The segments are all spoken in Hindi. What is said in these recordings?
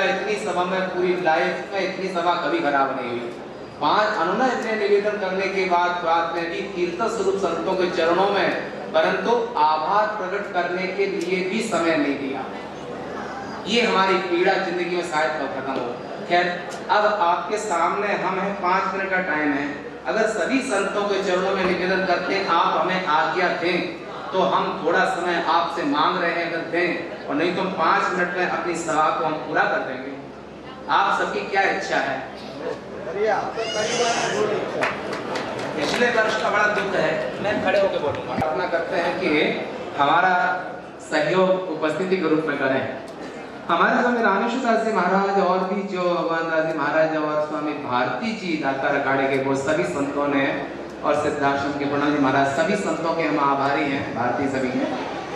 इतनी सभा में पूरी लाइफ में इतनी सभा कभी खराब नहीं हुई। 5 अनुनय इतने निवेदन करने के बाद में भी तीर्थ स्वरूप संतों के चरणों में परंतु आभार प्रकट करने के लिए भी समय नहीं दिया। ये हमारी पीड़ा जिंदगी में शायद कब खत्म हो। खैर, अब आपके सामने हम हैं, 5 मिनट का टाइम है। अगर सभी संतों के चरणों में निवेदन करते हैं आप हमें आज्ञा दें तो हम थोड़ा समय आपसे मांग रहे हैं, अगर दें, और नहीं तो 5 मिनट में अपनी सभा को हम पूरा कर देंगे। आप सबकी क्या इच्छा है? पिछले वर्ष का बड़ा दुख है, मैं खड़े होकर बोलूंगा। प्रार्थना करते हैं कि हमारा सहयोग उपस्थिति के रूप में करें। हमारे स्वामी रामेश्वर दास जी महाराज और भी जो भगवान दास जी महाराज और स्वामी भारती जी दाता अखाड़े के वो सभी संतों ने और सिद्धाश्रम के पूर्ण जी महाराज सभी संतों के हम आभारी हैं, भारती सभी हैं,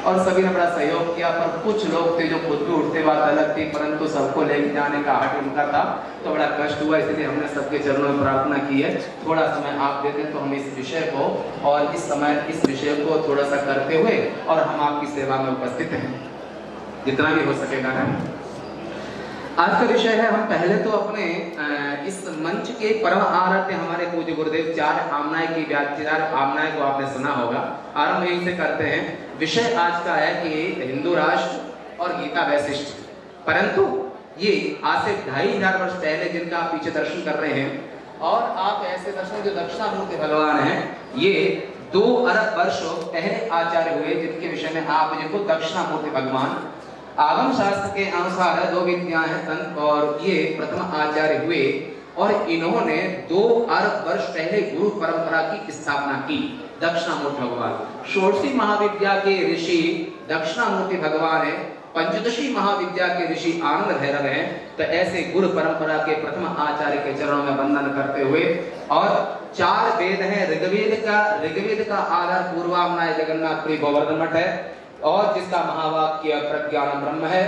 और सभी ने बड़ा सहयोग किया। पर कुछ लोग थे जो खुद भी उठते बात अलग थी, परंतु सबको लेके जाने का हट उनका था तो बड़ा कष्ट हुआ, इसलिए हमने सबके चरणों में प्रार्थना की है थोड़ा समय आप देते तो हम इस विषय को और इस समय इस विषय को थोड़ा सा करते हुए और हम आपकी सेवा में उपस्थित हैं जितना भी हो सकेगा है। आज का विषय है, हम पहले तो अपने इस मंच के परम आराध्य हमारे पूज्य गुरुदेव 4 आमनाय की व्याख्या, आमनाय को आपने सुना होगा, आरंभ यहीं से करते हैं। विषय आज का है कि हिंदू राष्ट्र और गीता वैशिष्ट, परंतु ये आज से 2500 वर्ष पहले जिनका आप पीछे दर्शन कर रहे हैं और आप ऐसे दर्शन जो दक्षिणामूर्ति भगवान हैं, ये 2 अरब वर्ष पहले आचार्य हुए जिनके विषय में आप जिनको दक्षिणामूर्ति भगवान आगम शास्त्र के अनुसार 2 विद्याएं हैं तंत्र, और ये प्रथम आचार्य हुए और इन्होंने 2 अरब वर्ष पहले गुरु परंपरा की स्थापना की। दक्षिणामूर्ति भगवान षोडशी महाविद्या के ऋषि दक्षिणामूर्ति भगवान है, पंचदशी महाविद्या के ऋषि आनंद भैरव हैं। तो ऐसे गुरु परंपरा के प्रथम आचार्य के चरणों में वंदन करते हुए, और 4 वेद हैं, ऋग्वेद का आधार पूर्वामनाय जगन्नाथपुरी गोवर्धन मठ है और जिसका महावाक्य प्रज्ञान ब्रह्म है,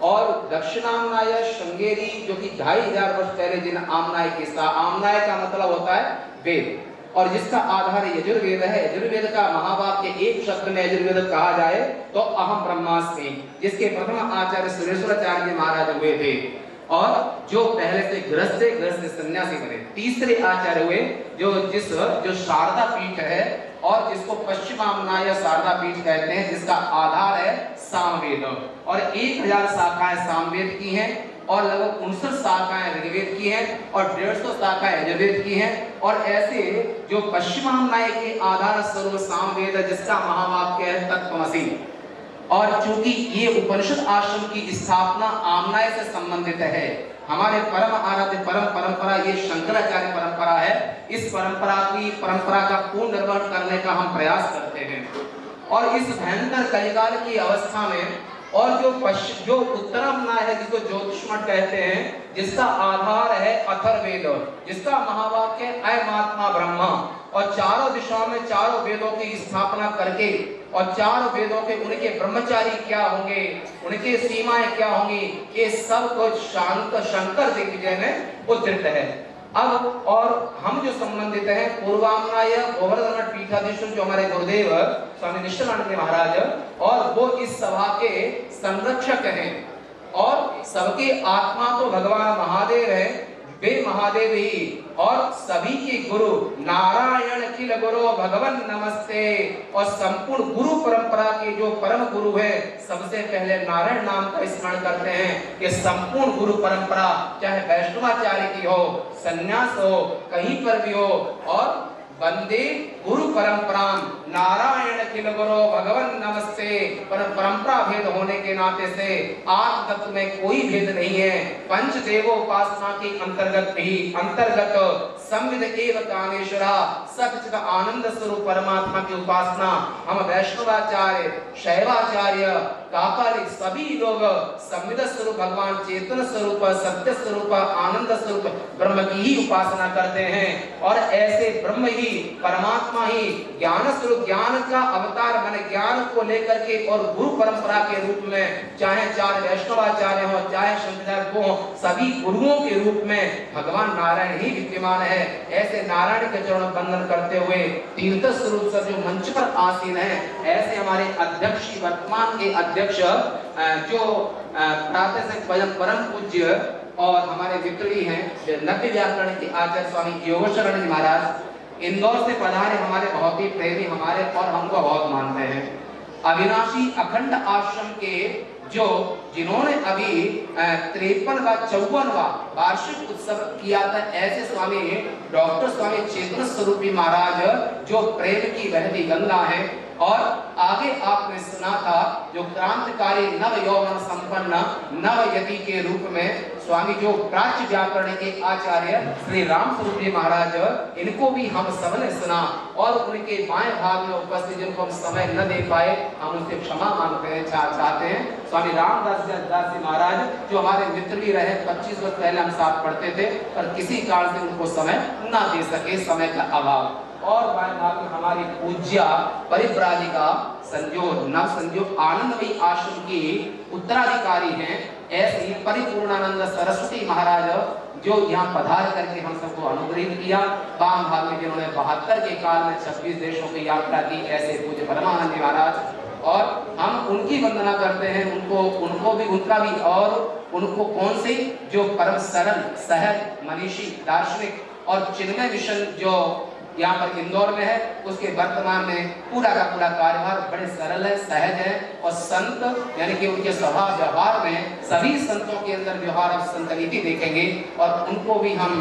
और दक्षिणामनाय श्रृंगेरी जो कि 2500 वर्ष पहले जिन आमनाय की आमनाय का मतलब होता है वेद, और जिसका आधार यजुर्वेद है। यजुर्वेद का महावाक्य एक शब्द में यजुर्वेद कहा जाए तो अहम ब्रह्मास्मि, जिसके प्रथम आचार्य सुरेश्वराचार्य महाराज हुए थे और जो पहले से गृहस्थ से सन्यासी बने। तीसरे आचार्य हुए जो शारदा पीठ है और जिसको पश्चिमामनाय शारदा पीठ कहते हैं, जिसका आधार है सामवेद, और 1000 शाखाएं सामवेद की हैं और लगभग 59 शाखाएं ऋग्वेद की हैं और 150 शाखाएं यजुर्वेद की हैं। और ऐसे जो पश्चिमामनाय के आधार स्वरूप सामवेद जिसका महावाक्य है तत्त्वमसि, और चूंकि ये उपनिषद आश्रम की स्थापना आमनाय से संबंधित है, हमारे परम आराध्य परम परंपरा ये शंकराचार्य परंपरा है। इस परंपरा का पूर्ण निर्वहन करने का हम प्रयास करते हैं। और इस भयंकर कलिकाल की अवस्था में और जो उत्तरामनाय है जिसको ज्योतिष मठ कहते हैं, जिसका आधार है अथर्ववेद, जिसका महावाक्य अयमात्मा ब्रह्मा, और चारों दिशाओं में चारों वेदों की स्थापना करके और चारों वेदों के उनके ब्रह्मचारी क्या होंगे, उनके सीमाएं क्या होंगी, ये सब कुछ शांत शंकर दिग्विजय में उद्धृत है। अब और हम जो संबंधित हैं पूर्वामनाय गोवर्धन मठ पीठाधीश्वर जो हमारे गुरुदेव स्वामी निष्ठानंद महाराज, और वो इस सभा के संरक्षक हैं और सबके आत्मा तो भगवान महादेव हैं, वे महादेव ही और सभी के गुरु नारायण अखिल गुरु भगवन नमस्ते। और संपूर्ण गुरु परंपरा के जो परम गुरु है, सबसे पहले नारायण नाम का स्मरण करते हैं कि संपूर्ण गुरु परंपरा चाहे वैष्णवाचार्य की हो, सन्यास हो, कहीं पर भी हो, और वंदे गुरु परंपरा नारायण अखिल गुरु भगवन नमस्ते। पर परंपरा भेद होने के नाते से आत्म तत्व में कोई भेद नहीं है। पंच देवोपासना के अंतर्गत संविद एव कामेश्वरा सच्चिद आनंद स्वरूप परमात्मा की उपासना हम वैष्णवाचार्य, शैवाचार्य, काकालिक सभी लोग संविद स्वरूप भगवान चेतन स्वरूप, सत्य स्वरूप, आनंद स्वरूप ब्रह्म की ही उपासना करते हैं। और ऐसे ब्रह्म ही परमात्मा ही ज्ञान स्वरूप, ज्ञान का अवतार माने ज्ञान को लेकर के और गुरु परंपरा के रूप में चाहे 4 वैष्णवाचार्य हो, चाहे शंकराचार्य हो, सभी गुरुओं के रूप में भगवान नारायण ही विद्यमान है। ऐसे नारायण के चरण वंदन करते हुए तीर्थ स्वरूप से जो मंच पर आसीन हैं। ऐसे हमारे अध्यक्ष, वर्तमान के अध्यक्ष जो प्रातः से परम पूज्य और हमारे मित्री हैं नव्य व्याकरण के आचार्य स्वामी योगेश्वरानंद जी महाराज, इंदौर से पधारे हमारे बहुत ही प्रेमी, हमारे और हमको बहुत मानते हैं। अविनाशी अखंड आश्रम के जिन्होंने अभी 53वां 54वां वार्षिक उत्सव किया था, ऐसे स्वामी डॉक्टर स्वामी चेतन स्वरूपी महाराज जो प्रेम की बहती गंगा है। और आगे आपने सुना था जो क्रांतिकारी नव यौवन संपन्न नव यति के रूप में स्वामी जो प्राच्य व्याकरण के आचार्य श्री राम स्वरूप जी महाराज, इनको भी हम सबने सुना और उनके बाएं भाग में उपस्थित जिनको हम समय न दे पाए, हम उनसे क्षमा मांगते हैं, चाहते हैं। स्वामी रामदास जी महाराज जो हमारे मित्र भी रहे, 25 वर्ष पहले हम साथ पढ़ते थे, पर किसी कारण से उनको समय न दे सके, समय का अभाव। और बाएं भाग में हमारी पूज्या परिव्राजिका संजोग नव संजोग आनंदमयी आश्रम की उत्तराधिकारी हैं, ऐसे ही परिपूर्णानंद सरस्वती महाराज जो यहाँ पधार करके हम सबको अनुग्रहित किया। वाम भाग में जिन्होंने 72 के काल में 26 देशों की यात्रा की, ऐसे पूज्य परमानंद जी महाराज। और हम उनकी वंदना करते हैं, उनको भी उनका भी, और उनको कौन से जो परम सरल सहज मनीषी दार्शनिक और चिन्मय मिशन जो यहाँ पर इंदौर में है, उसके वर्तमान में पूरा का पूरा कार्यभार बड़े सरल है, सहज है। और संत यानी कि उनके स्वभाव व्यवहार में सभी संतों के अंदर व्यवहार आप संत नीति देखेंगे, और उनको भी हम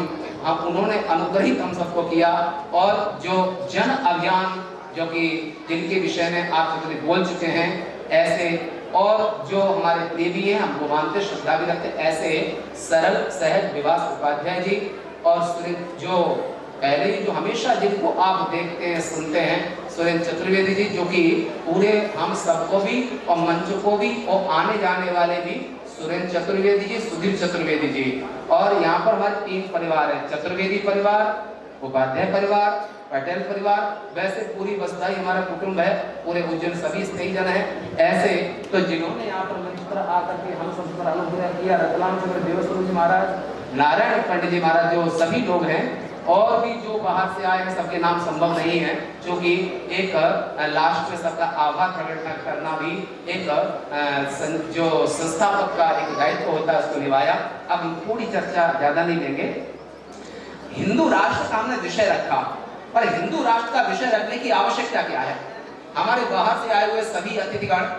उन्होंने अनुग्रहित हम सबको किया। और जो जन अभियान जो कि जिनके विषय में आप सबने बोल चुके हैं, ऐसे और जो हमारे प्रेमी हैं, हमको मानते श्रद्धा भी रखते, ऐसे सरल सहज विवास उपाध्याय जी और जो पहले ही जो हमेशा जिनको आप देखते हैं सुनते हैं, सुरेंद्र चतुर्वेदी जी, जो कि पूरे हम सबको भी और मंच को भी और आने जाने वाले भी, सुरेंद्र चतुर्वेदी जी, सुधीर चतुर्वेदी जी। और यहाँ पर हमारे 3 परिवार है, चतुर्वेदी परिवार, उपाध्याय परिवार, पटेल परिवार, वैसे पूरी बस्ताई हमारा कुटुंब है, पूरे उज्जैन सभी स्नेही जन है। ऐसे तो जिन्होंने यहाँ पर मंच पर आकर के हम सब पर अनुग्रह किया, रतलाम चंद्र देवस्वरूप जी महाराज, नारायण पंडित जी महाराज, जो सभी लोग हैं, और भी जो बाहर से आए हैं, सबके नाम संभव नहीं है, क्योंकि एक लास्ट में सबका आभार प्रकट करना भी एक जो संस्थापक का एक दायित्व होता है, उसको निभाया। अब हम थोड़ी चर्चा ज्यादा नहीं देंगे। हिंदू राष्ट्र का हमने विषय रखा, पर हिंदू राष्ट्र का विषय रखने की आवश्यकता क्या है? हमारे बाहर से आए हुए सभी अतिथिगण,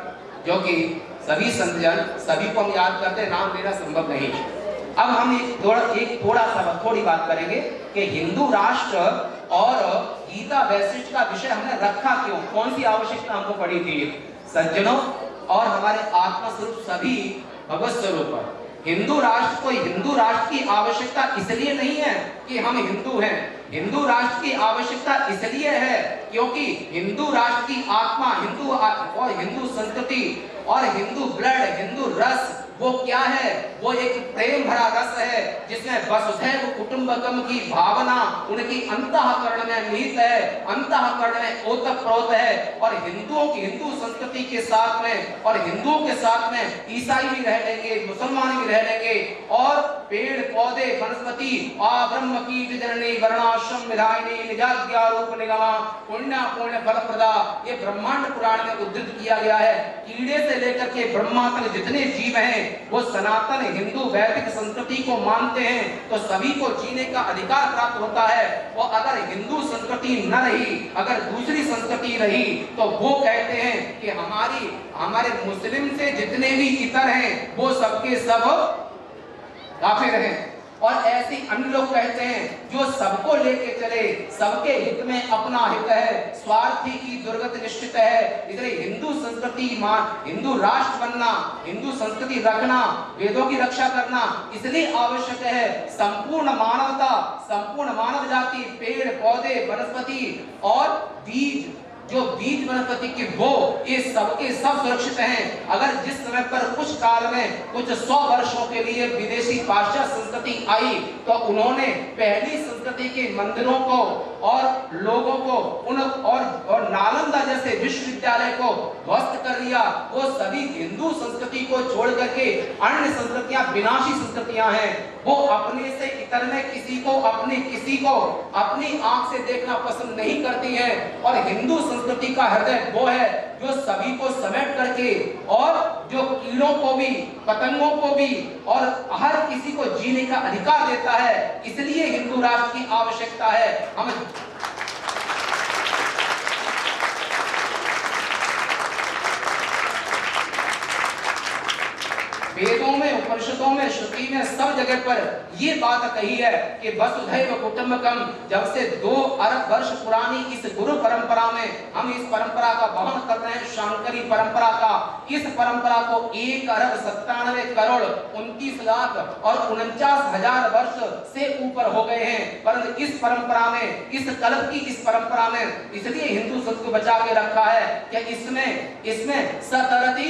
जो कि सभी संतजन, सभी को हम याद करते, नाम लेना संभव नहीं। अब हम थोड़ी बात करेंगे कि हिंदू राष्ट्र और गीता वैशिष्ट का विषय हमने रखा क्यों, कौन सी आवश्यकता हमको पड़ी थी? सज्जनों और हमारे आत्मा स्वरूप सभी भगवत स्वरूप, हिंदू राष्ट्र को हिंदू राष्ट्र की आवश्यकता इसलिए नहीं है कि हम हिंदू हैं, हिंदू राष्ट्र की आवश्यकता इसलिए है क्योंकि हिंदू राष्ट्र की आत्मा, हिंदू और हिंदू संस्कृति और हिंदू ब्लड, हिंदू रस वो क्या है? वो एक प्रेम भरा रस है जिसमें वसुधैव कुटुंबकम की भावना उनकी अंतःकरण में निहित है, अंतःकरण में ओतप्रोत है। और हिंदुओं की हिंदू संस्कृति के साथ में और हिंदुओं के साथ में ईसाई भी रह लेंगे, मुसलमान भी रह लेंगे, और पेड़ पौधे वनस्पति ब्रह्म कीट जननी वर्णाश्रम विधायिनी निजाज्ञा रूप निगमा पुण्य पुण्य फलप्रदा, ये ब्रह्मांड पुराण में उद्धृत किया गया है। कीड़े से लेकर के ब्रह्मा तक जितने जीव हैं वो सनातन हिंदू वैदिक संस्कृति को मानते हैं, तो सभी को जीने का अधिकार प्राप्त होता है। और अगर हिंदू संस्कृति न रही, अगर दूसरी संस्कृति रही, तो वो कहते हैं कि हमारे मुस्लिम से जितने भी इतर हैं वो सबके सब काफिर हैं। और ऐसे अन्य लोग कहते हैं जो सबको लेके चले, सबके हित में अपना हित है, स्वार्थी की दुर्गति निश्चित है। इसलिए हिंदू संस्कृति हिंदू राष्ट्र बनना, हिंदू संस्कृति रखना, वेदों की रक्षा करना इसलिए आवश्यक है। संपूर्ण मानवता, संपूर्ण मानव जाति, पेड़ पौधे वनस्पति और बीज, जो बीज वनस्पति की वो, ये सबके सब सुरक्षित हैं। अगर जिस समय पर कुछ काल में कुछ 100 वर्षों के लिए विदेशी पाश्चात्य संस्कृति आई, तो उन्होंने पहली संस्कृति के मंदिरों को और लोगों को और नालंदा जैसे विश्वविद्यालय को ध्वस्त कर दिया, वो सभी हिंदू संस्कृति को छोड़ करके अन्य संस्कृतियां विनाशी संस्कृतियां हैं। वो अपने से इतर में किसी को अपनी आंख से देखना पसंद नहीं करती हैं। और हिंदू संस्कृति का हृदय वो है जो सभी को समेट करके और जो कीड़ों को भी, पतंगों को भी और हर किसी को जीने का अधिकार देता है। इसलिए हिंदू राष्ट्र की आवश्यकता है। हम वेदों में, उपनिषदों में, श्रुति में सब जगह पर ये बात कही है कि वसुधैव कुटुंबकम। जब से 2 अरब वर्ष पुरानी इस गुरु परंपरा में हम इस परंपरा का वहन कर रहे हैं, शांकरी परंपरा का, इस परंपरा को 1 अरब 97 करोड़ 29 लाख और 49,000 वर्ष से ऊपर हो गए हैं। परंतु इस परंपरा में, इस कल्प की इस परंपरा में इसलिए हिंदू संस्कृति को बचा के रखा है कि इसमें सतरती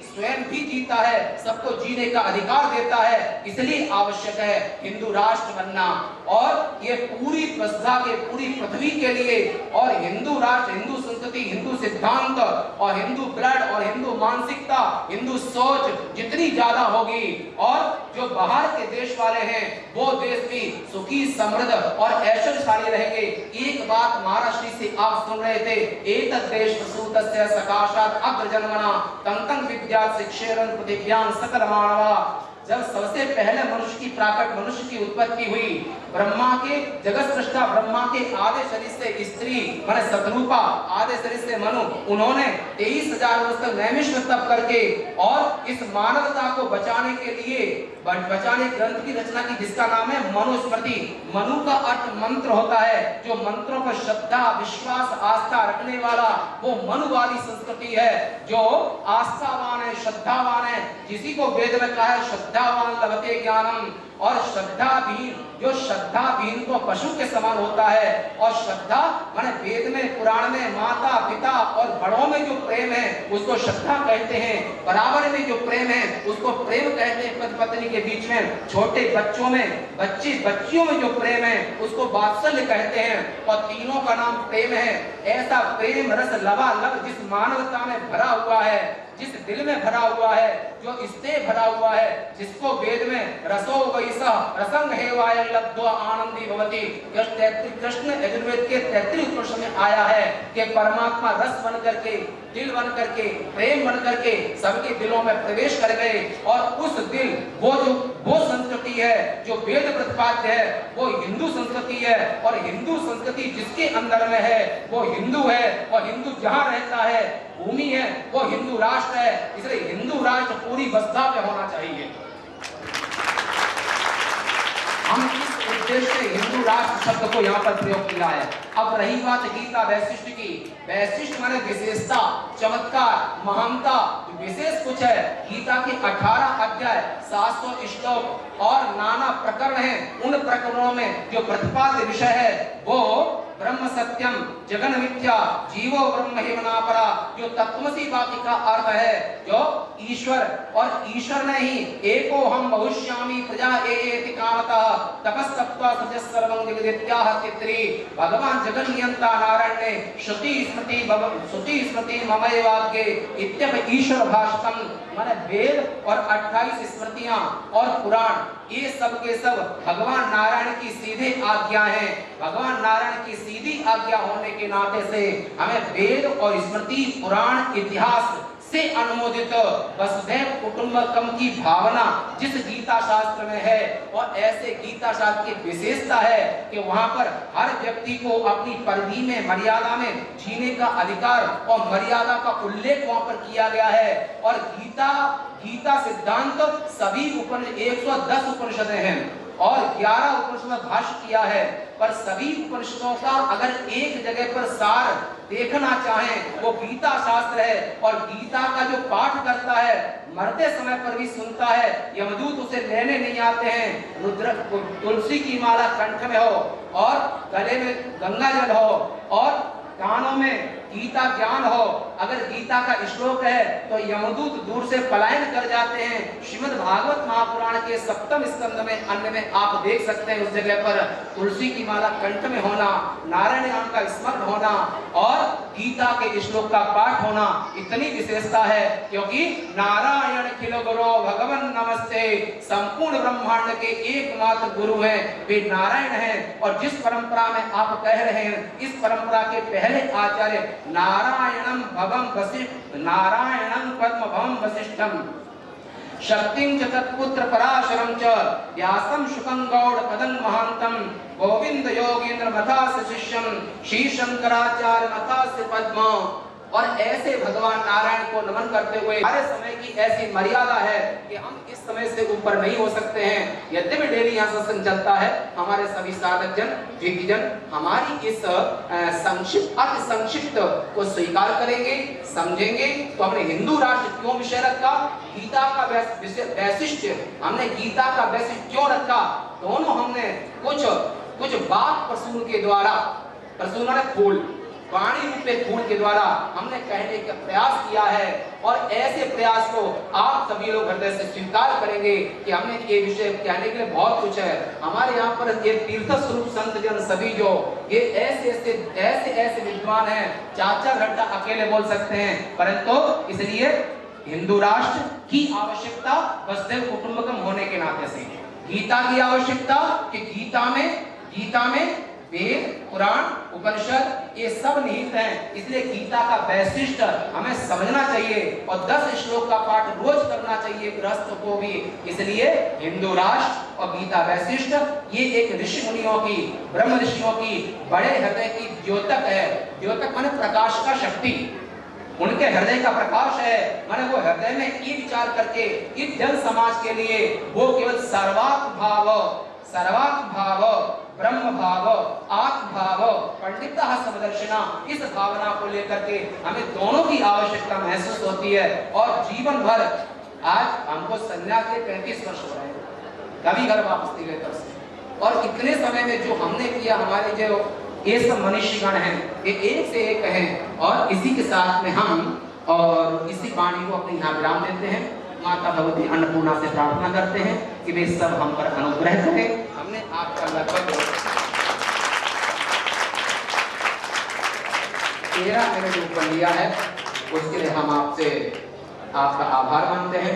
स्वयं भी जीता है, सबको जीने का अधिकार देता है। इसलिए आवश्यक है हिंदू राष्ट्र बनना। और ये पूरी प्रजा के, पूरी पृथ्वी के लिए, और हिंदू राष्ट्र, हिंदू संस्कृति, हिंदू सिद्धांत और हिंदू ब्लड और हिंदू मानसिकता, हिंदू सोच जितनी ज्यादा होगी और जो बाहर के देश वाले हैं वो देश भी सुखी, समृद्ध और ऐश्वर्यशाली रहेंगे। एक बात महाराष्ट्र से आप सुन रहे थे, एतद् देश सूतस्य सकाशात् अग्रजन्मना तंतं विद्या शिक्षेरन् पृथिव्यां सकल मानवा। जब सबसे पहले मनुष्य की उत्पत्ति हुई, ब्रह्मा के, जगत सृष्टा ब्रह्मा के आधे शरीर से स्त्री माने सतरूपा, आधे शरीर से मनु, उन्होंने 23,000 वर्ष तक नैमिष तप करके और इस मानवता को बचाने के लिए बचाने ग्रंथ की रचना की, जिसका नाम है मनुस्मृति। मनु का अर्थ मंत्र होता है, जो मंत्रों पर श्रद्धा, विश्वास, आस्था रखने वाला वो मनुवादी संस्कृति है, जो आस्थावान है, श्रद्धावान है, जिसी को वेद में कहा है श्रद्धावान लभते ज्ञानम। और श्रद्धाहीन, जो श्रद्धाहीन को पशु के समान होता है। और श्रद्धा माने वेद में, पुराण में माता, पिता और बड़ों में जो प्रेम है उसको श्रद्धा कहते हैं। बराबर में जो प्रेम है उसको प्रेम कहते हैं। पति पत्नी के बीच में, छोटे बच्चों में, बच्चियों में जो प्रेम है उसको वात्सल्य कहते हैं। और तीनों का नाम प्रेम है। ऐसा प्रेम रस लबालब जिस मानवता में भरा हुआ है, जिस दिल में भरा हुआ है, जो इससे भरा हुआ है, जिसको वेद में रसो वैसा रसंग हेवाय लब्ध्वा आनंदी भवति, कृष्ण यजुर्वेद के 33 उपनिषद में आया है कि परमात्मा रस बन करके, दिल बन करके, प्रेम बन करके सबके दिलों में प्रवेश कर गए। और उस दिल, वो संस्कृति है जो वेद प्रतिपाद्य है, वो हिंदू संस्कृति है। और हिंदू संस्कृति जिसके अंदर में है वो हिंदू है। और हिंदू जहाँ रहता है, भूमि है, वो हिंदू राष्ट्र है। इसलिए हिंदू राष्ट्र पूरी बस्ता पे होना चाहिए। हम इस उद्देश्य से हिंदू राष्ट्र शब्द को यहाँ पर प्रयोग किया है। अब रही बात गीता वैशिष्ट की, वैशिष्ट माने विशेषता, चमत्कार, महानता, विशेष कुछ है। गीता के 18 अध्याय, 700 श्लोक और नाना प्रकरण हैं। उन प्रकरणों में जो प्रतिपाद्य विषय है वो ब्रह्म सत्यम जगन मिथ्या जीवो ब्रह्म ही मनापरा, जो तत्वमसी वाक्य का अर्थ है, जो ईश्वर और ईश्वर ने ही एको हम बहुश्यामी प्रजा एति कामतः तपस्तप्त्वा सजस सर्वं जगदित्याह तित्री। भगवान जगन नियंता नारायण ने श्रुति स्मृति ममय वाक्ये इत्यप ईश्वर भाषितम माने वेद और 28 स्मृतियां और पुराण, ये सब के सब भगवान नारायण की सीधे आज्ञा है। भगवान नारायण की सीधी आज्ञा होने के नाते से हमें वेद और स्मृति, पुराण, इतिहास से अनुमोदित वसुधैव कुटुंबकम की भावना जिस गीता शास्त्र में है, और ऐसे गीता शास्त्र की विशेषता है कि वहां पर हर व्यक्ति को अपनी परिधि में, मर्यादा में जीने का अधिकार और मर्यादा का उल्लेख वहां पर किया गया है। और गीता सिद्धांत सभी 110 उपनिषदें हैं और 11 उपनिषदों में भाष्य किया है। पर सभी उपनिषदों का अगर एक जगह पर सार देखना चाहें वो गीता शास्त्र है। और गीता का जो पाठ करता है मरते समय पर भी सुनता है, यमदूत उसे लेने नहीं आते हैं। रुद्र तुलसी की माला कंठ में हो और गले में गंगा जल हो और कानों में गीता ज्ञान हो, अगर गीता का श्लोक है तो यमदूत दूर से पलायन कर जाते हैं। श्रीमद् भागवत महापुराण के 7वें स्कंद में अन्य में आप देख सकते हैं, उस जगह पर तुलसी की माला कंठ में होना, नारायण नाम का स्मरण होना और गीता के श्लोक का पाठ होना इतनी विशेषता है, क्योंकि नारायण खिल गुरु भगवान नमस्ते, संपूर्ण ब्रह्मांड के एकमात्र गुरु हैं वे नारायण हैं। और जिस परंपरा में आप कह रहे हैं, इस परंपरा के पहले आचार्य नारायणम भवम वशिष्ठ, नारायणम पद्म भवम वशिष्ठम, शक्तिं च तत्पुत्र पराशरं च व्यासं शुकं गौड़ पदं महांतम, गोविंद योगेंद्र मथास्य शिष्यं श्री शंकराचार्य मथास्य पद्म। और ऐसे भगवान नारायण को नमन करते हुए हमारे समय की ऐसी मर्यादा है कि हम इस समय से ऊपर नहीं हो सकते हैं। यद्यपि डेली यहाँ सत्संग चलता है, हमारे सभी साधक जन विज्ञजन हमारी इस संक्षिप्त अति संक्षिप्त को स्वीकार करेंगे, समझेंगे। तो हमने हिंदू राष्ट्र क्यों विषय रखा, गीता का वैशिष्ट्य, हमने गीता का वैशिष्ट्य क्यों रखा, दोनों हमने कुछ बात प्रसून के द्वारा, प्रसून माने फूल, वाणी रूप में फूल के द्वारा हमने कहने का प्रयास किया है। और ऐसे प्रयास को आप सभी लोग हृदय से स्वीकार करेंगे कि हमने ये विषय कहने के लिए बहुत कुछ है। हमारे यहाँ पर ये तीर्थ स्वरूप संत जन सभी जो ये ऐसे विद्वान हैं, 4-4 घंटा अकेले बोल सकते हैं, परंतु इसलिए हिंदू राष्ट्र की आवश्यकता वसुधैव कुटुंबकम होने के नाते से गीता की आवश्यकता, कि गीता में वेद पुराण उपनिषद ये सब निहित हैं। इसलिए गीता का वैशिष्ट्य हमें समझना चाहिए और 10 श्लोक का पाठ रोज करना चाहिए गृहस्थ को भी। इसलिए हिंदू राष्ट्र और गीता वैशिष्ट्य ये एक ऋषि मुनियों की, ब्रह्म ऋषियों की बड़े हृदय की द्योतक है। द्योतक माने प्रकाश का शक्ति, उनके हृदय का प्रकाश है। माने वो हृदय में ये विचार करके इस जन समाज के लिए वो केवल सर्वात्म भाव ब्रह्म भाव, आत्म भाव, पंडितः समदर्शिना, इस भावना को लेकर के हमें दोनों की आवश्यकता महसूस होती है। और जीवन भर, आज हमको संन्यास के 35 वर्ष हो रहे हैं, कभी घर वापस नहीं गए तब से। और इतने समय में जो हमने किया, हमारे जो ये सब मनीषीगण हैं, ये एक से एक हैं। और इसी के साथ में हम और इसी वाणी को अपने यहाँ विराम देते हैं। माता भगवती अन्नपूर्णा से प्रार्थना करते हैं कि वे सब हम पर अनुग्रह करें। हमने आपका लगभग 13 मिनट ऊपर लिया है, उसके लिए हम आपसे आपका आभार मानते हैं।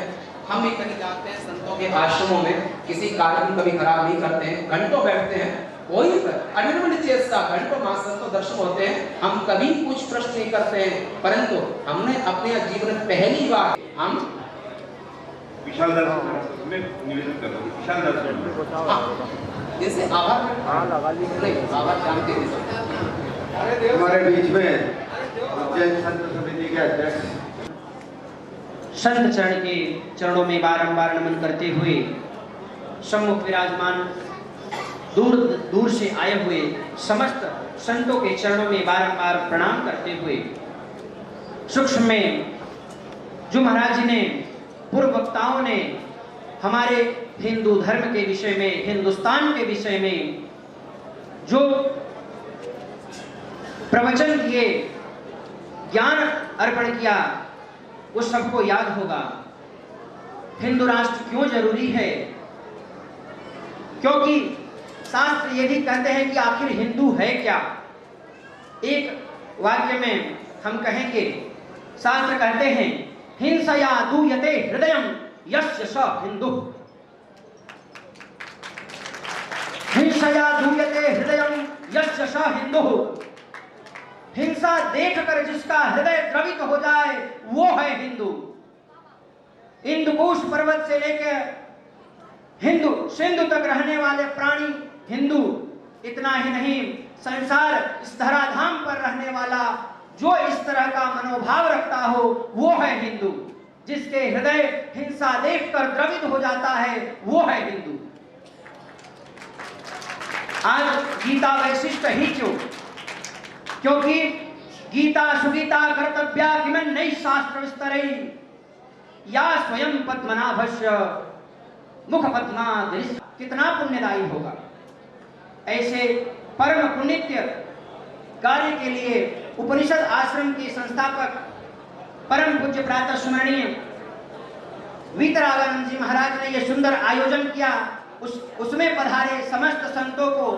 हम भी कहीं जाते हैं संतों के आश्रमों में, किसी कार्यक्रम कभी खराब नहीं करते हैं, घंटों बैठते हैं, कोई अनिर्वचनीय चेष्टा, घंटों मां संतों दर्शन होते हैं, हम कभी कुछ प्रश्न नहीं करते हैं। परंतु हमने अपने जीवन में पहली बार हम विशाल दर्शन में निवेदन कर रहा हूँ, विशाल दर्शन जैसे आभार जानते हैं हमारे बीच में उज्जैन संत समिति के अध्यक्ष संत चरण के चरणों में बारंबार नमन करते हुए सम्मुख विराजमान दूर दूर से आए हुए समस्त संतों के चरणों में बारंबार प्रणाम करते हुए सूक्ष्म में जो महाराज जी ने, पूर्व वक्ताओं ने हमारे हिंदू धर्म के विषय में, हिंदुस्तान के विषय में जो प्रवचन किए, ज्ञान अर्पण किया, वो सबको याद होगा। हिंदू राष्ट्र क्यों जरूरी है? क्योंकि शास्त्र ये भी कहते हैं कि आखिर हिंदू है क्या। एक वाक्य में हम कहेंगे, शास्त्र कहते हैं हिंसया दूयते हृदयम यस्य स हिंदु, हिंसया दूयते हृदयम यस्य स हिंदु। हिंसा देखकर जिसका हृदय द्रवित हो जाए वो है हिंदू। हिंदुकुश पर्वत से लेकर हिंदू सिंधु तक रहने वाले प्राणी हिंदू। इतना ही नहीं, संसार इस धराधाम पर रहने वाला जो इस तरह का मनोभाव रखता हो वो है हिंदू। जिसके हृदय हिंसा देखकर द्रवित हो जाता है वो है हिंदू। आज गीता वैशिष्ट ही क्यों? क्योंकि गीता सुगीता कर्तव्या किमन नई शास्त्र विस्तरई या स्वयं पद्मनाभस्य मुख पद्मादृश। कितना पुण्यदायी होगा। ऐसे परम पुण्य कार्य के लिए उपनिषद आश्रम के संस्थापक परम पूज्य प्रातः स्मरणीय वीतरागानंद जी महाराज ने यह सुंदर आयोजन किया। उसमें पधारे समस्त संतों को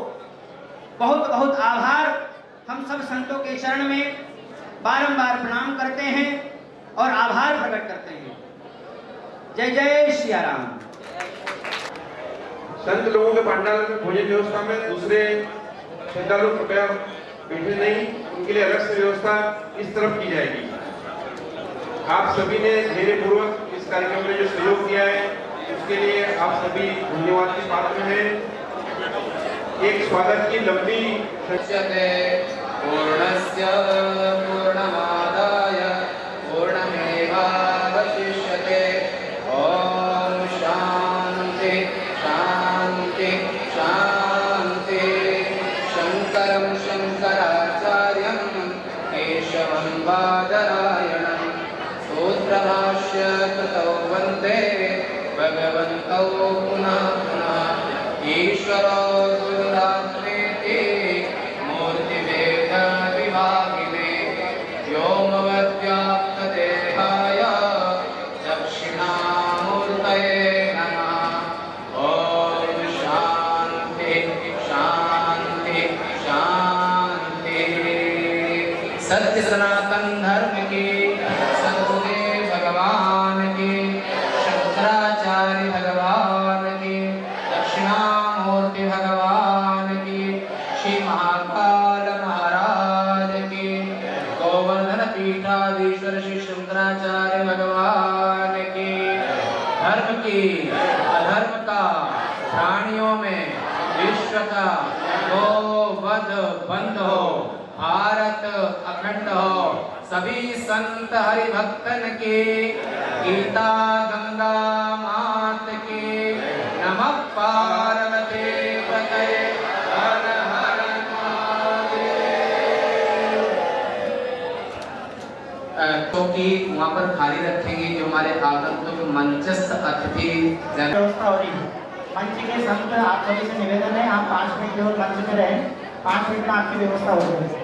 बहुत बहुत आभार। हम सब संतों के चरण में बारंबार प्रणाम करते हैं और आभार प्रकट करते हैं। जय जय सिया राम। संत लोगों के पंडाल में भोजन व्यवस्था में दूसरे श्रद्धालु कृपया बैठे नहीं, उनके लिए अलग से व्यवस्था इस तरफ की जाएगी। आप सभी ने धैर्यपूर्वक इस कार्यक्रम में जो सहयोग किया है उसके लिए आप सभी धन्यवाद के पात्र हैं। एक स्वागत की लंबी पूर्णस्य पूर्णमादाय पूर्णमेवावशिष्यते। ओम शांति शांति शांति। शंकरं शंकराचार्यं केशवं बादरायणं सूत्रभाष्य कृतौ वन्दे भगवन्तौ पुनः पुनः। ईश्वरो गुरुरात्मेति मूर्तिभेद विभागिने व्योमवद्व्याप्तदेहाय दक्षिणामूर्तये नमः। ओम शांति शांति शांति। सत्य सनातन धर्म की, सद्गुरुदेव भगवान की, शंकराचार्य भगवान की, दक्षिणामूर्ति भगवान की, श्री महाकाल महाराज की, गोवर्धन पीठाधीश्वर श्री शंकराचार्य भगवान की। धर्म की अधर्म का, प्राणियों में विश्व का गो वध बंद हो, भारत अखंड हो। सभी संत हरि भक्तन की, गीता गंगा मात की। नमः पार्वती पतये हर हर महादेव। तो कि वहाँ पर खाली रखेंगे जो हमारे आगंतुक मंचस्थ अतिथि व्यवस्था हो रही है। मंच के संत आप सभी से निवेदन है, आप 5 मिनट केवल मंच में रहें। 5 मिनट में आपकी व्यवस्था हो जाएगी।